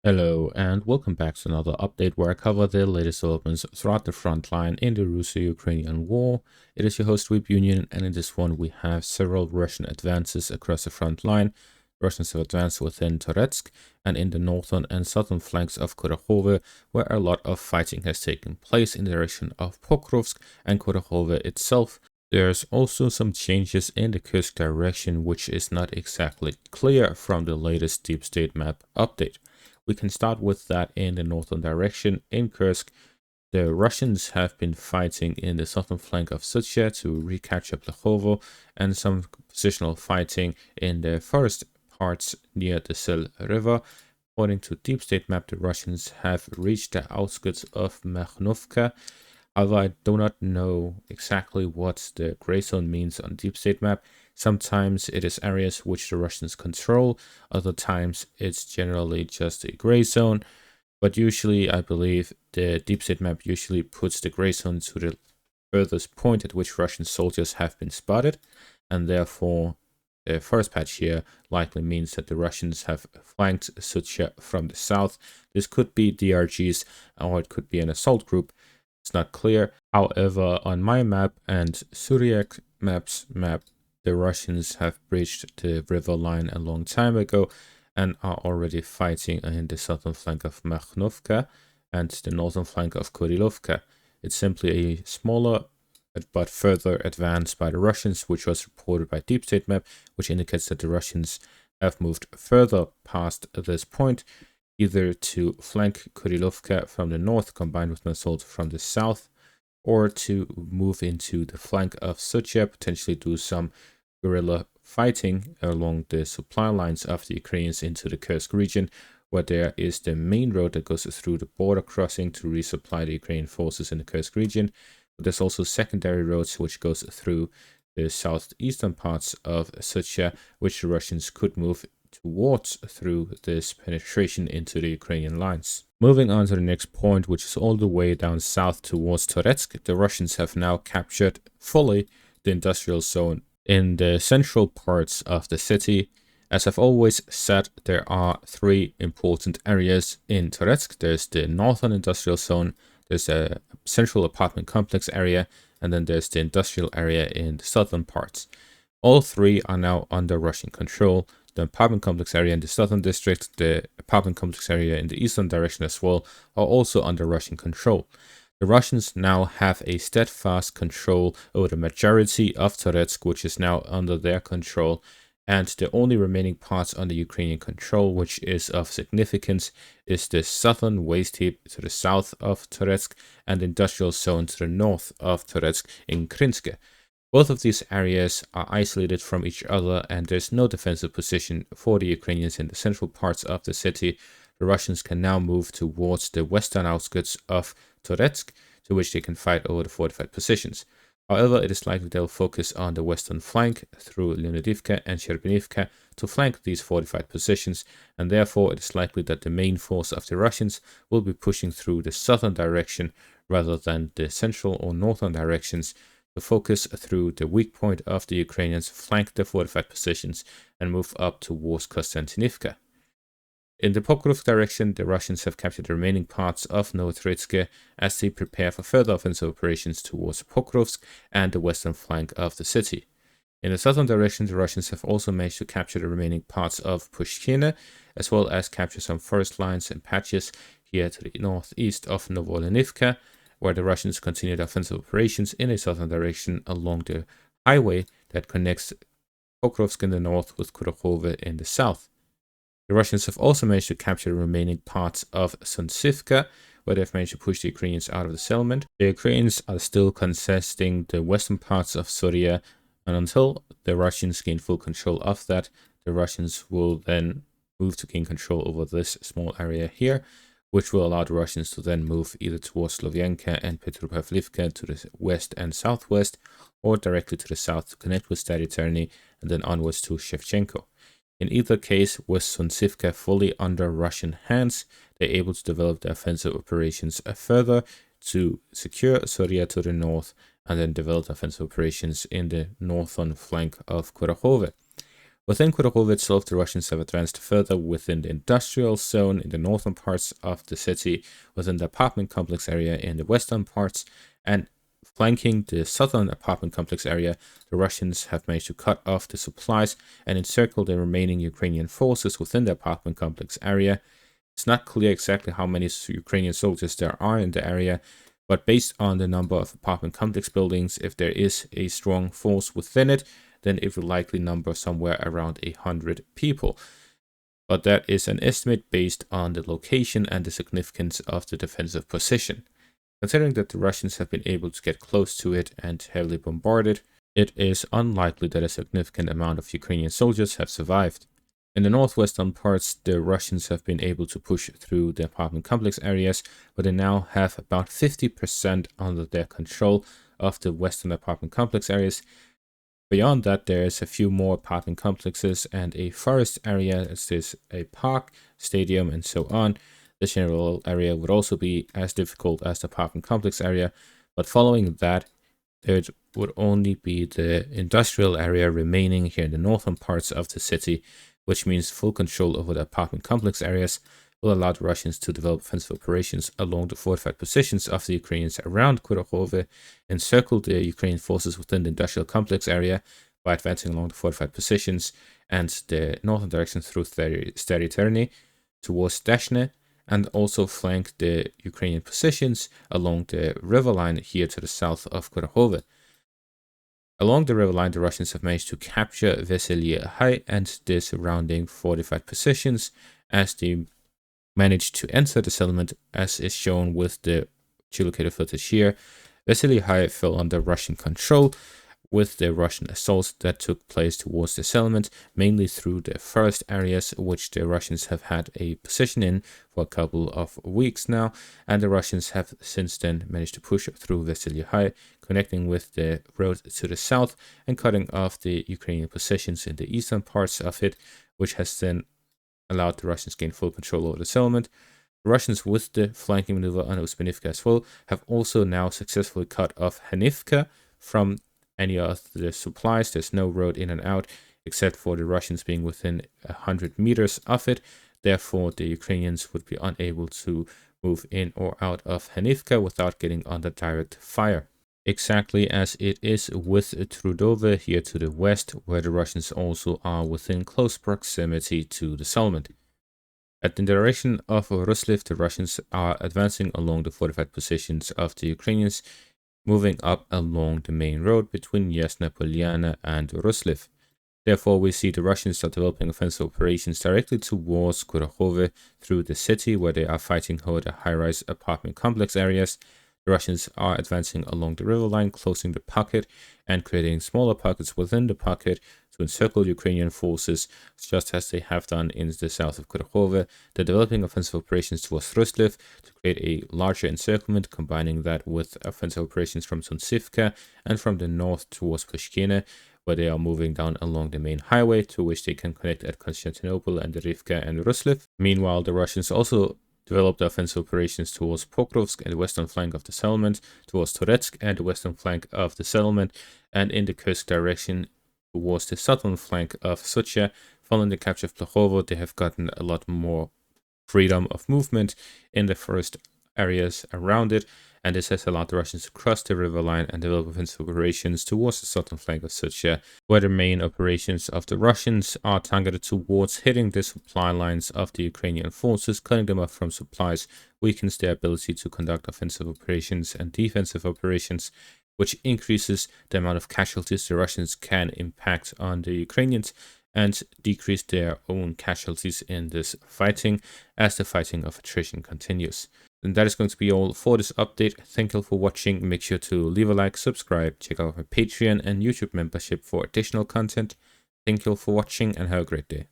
Hello and welcome back to another update where I cover the latest developments throughout the front line in the Russo-Ukrainian war. It is your host Weep Union, and in this one we have several Russian advances across the front line. Russians have advanced within Toretsk and in the northern and southern flanks of Kurakhove, where a lot of fighting has taken place in the direction of Pokrovsk and Kurakhove itself. There's also some changes in the Kursk direction, which is not exactly clear from the latest Deep State map update. We can start with that in the northern direction. In Kursk, the Russians have been fighting in the southern flank of Sucha to recapture Plakhovo, and some positional fighting in the forest parts near the Sil River. According to Deep State map, the Russians have reached the outskirts of Makhnovka. However, I do not know exactly what the gray zone means on Deep State map. Sometimes it is areas which the Russians control, other times it's generally just a gray zone. But usually, I believe the Deep State map usually puts the gray zone to the furthest point at which Russian soldiers have been spotted, and therefore the first patch here likely means that the Russians have flanked Sucha from the south. This could be DRGs or it could be an assault group. It's not clear. However, on my map and Suryak map's map, the Russians have breached the river line a long time ago and are already fighting in the southern flank of Makhnovka and the northern flank of Kurilovka. It's simply a smaller but further advance by the Russians, which was reported by Deep State map, which indicates that the Russians have moved further past this point, either to flank Kurilovka from the north combined with an assault from the south, or to move into the flank of Sucha, potentially do some guerrilla fighting along the supply lines of the Ukrainians into the Kursk region, where there is the main road that goes through the border crossing to resupply the Ukrainian forces in the Kursk region. But there's also secondary roads which goes through the southeastern parts of Sucha, which the Russians could move towards through this penetration into the Ukrainian lines. Moving on to the next point, which is all the way down south towards Toretsk, the Russians have now captured fully the industrial zone in the central parts of the city. As I've always said, there are three important areas in Toretsk. There's the northern industrial zone, there's a central apartment complex area, and then there's the industrial area in the southern parts. All three are now under Russian control. The apartment complex area in the southern district, the apartment complex area in the eastern direction as well, are also under Russian control. The Russians now have a steadfast control over the majority of Toretsk, which is now under their control, and the only remaining parts under Ukrainian control, which is of significance, is the southern waste heap to the south of Toretsk and the industrial zone to the north of Toretsk in Krinske. Both of these areas are isolated from each other, and there's no defensive position for the Ukrainians in the central parts of the city. The Russians can now move towards the western outskirts of Toretsk, to which they can fight over the fortified positions. However, it is likely they'll focus on the western flank through Leonidivka and Sherbinivka to flank these fortified positions, and therefore it is likely that the main force of the Russians will be pushing through the southern direction rather than the central or northern directions to focus through the weak point of the Ukrainians, flank the fortified positions, and move up towards Konstantinivka. In the Pokrovsk direction, the Russians have captured the remaining parts of Toretsk as they prepare for further offensive operations towards Pokrovsk and the western flank of the city. In the southern direction, the Russians have also managed to capture the remaining parts of Pushkine, as well as capture some forest lines and patches here to the northeast of Novolenivka, where the Russians continued offensive operations in a southern direction along the highway that connects Pokrovsk in the north with Kurakhove in the south. The Russians have also managed to capture the remaining parts of Sunsivka, where they've managed to push the Ukrainians out of the settlement. The Ukrainians are still contesting the western parts of Syria, and until the Russians gain full control of that, the Russians will then move to gain control over this small area here, which will allow the Russians to then move either towards Slovianka and Petropavlivka to the west and southwest, or directly to the south to connect with Stary Terny and then onwards to Shevchenko. In either case, with Sunsivka fully under Russian hands, they're able to develop their offensive operations further to secure Syria to the north and then develop offensive operations in the northern flank of Kurakhove. Within Kurakhove itself, the Russians have advanced further within the industrial zone in the northern parts of the city, within the apartment complex area in the western parts, and flanking the southern apartment complex area, the Russians have managed to cut off the supplies and encircle the remaining Ukrainian forces within the apartment complex area. It's not clear exactly how many Ukrainian soldiers there are in the area, but based on the number of apartment complex buildings, if there is a strong force within it, then it will likely number somewhere around 100 people. But that is an estimate based on the location and the significance of the defensive position. Considering that the Russians have been able to get close to it and heavily bombarded, it is unlikely that a significant amount of Ukrainian soldiers have survived. In the northwestern parts, the Russians have been able to push through the apartment complex areas, but they now have about 50% under their control of the western apartment complex areas. Beyond that, there's a few more apartment complexes and a forest area. There's a park, stadium, and so on. The general area would also be as difficult as the apartment complex area, but following that, there would only be the industrial area remaining here in the northern parts of the city, which means full control over the apartment complex areas will allow the Russians to develop offensive operations along the fortified positions of the Ukrainians around Kurakhove, encircle the Ukrainian forces within the industrial complex area by advancing along the fortified positions and the northern direction through Stary towards Dashne, and also flank the Ukrainian positions along the river line here to the south of Kurakhove. Along the river line, the Russians have managed to capture Vesely High and the surrounding fortified positions as they managed to enter the settlement, as is shown with the geolocated footage here. Vesely High fell under Russian control, with the Russian assaults that took place towards the settlement, mainly through the forest areas, which the Russians have had a position in for a couple of weeks now, and the Russians have since then managed to push through Vesely High, connecting with the road to the south and cutting off the Ukrainian positions in the eastern parts of it, which has then allowed the Russians to gain full control over the settlement. The Russians, with the flanking maneuver on Uspenivka as well, have also now successfully cut off Hanivka from any of the supplies. There's no road in and out except for the Russians being within 100 meters of it. Therefore, the Ukrainians would be unable to move in or out of Hanivka without getting under direct fire. Exactly as it is with Trudove here to the west, where the Russians also are within close proximity to the settlement. At the direction of Rusliv, the Russians are advancing along the fortified positions of the Ukrainians, moving up along the main road between Yasna Polyana and Rusliv. Therefore, we see the Russians are developing offensive operations directly towards Kurakhove through the city, where they are fighting over the high-rise apartment complex areas. The Russians are advancing along the river line, closing the pocket and creating smaller pockets within the pocket to encircle Ukrainian forces, just as they have done in the south of Kurakhove. They're developing offensive operations towards Rusliv to create a larger encirclement, combining that with offensive operations from Sunsivka and from the north towards Pushkine, where they are moving down along the main highway to which they can connect at Constantinople and Rivka and Rusliv. Meanwhile, the Russians also developed offensive operations towards Pokrovsk and the western flank of the settlement, towards Toretsk and the western flank of the settlement, and in the Kursk direction towards the southern flank of Sucha. Following the capture of Plakhovo, they have gotten a lot more freedom of movement in the forest areas around it, and this has allowed the Russians to cross the river line and develop offensive operations towards the southern flank of Sucha, where the main operations of the Russians are targeted towards hitting the supply lines of the Ukrainian forces, cutting them off from supplies, weakens their ability to conduct offensive operations and defensive operations, which increases the amount of casualties the Russians can impact on the Ukrainians and decrease their own casualties in this fighting as the fighting of attrition continues. And that is going to be all for this update. Thank you for watching. Make sure to leave a like, subscribe, check out my Patreon and YouTube membership for additional content. Thank you all for watching and have a great day.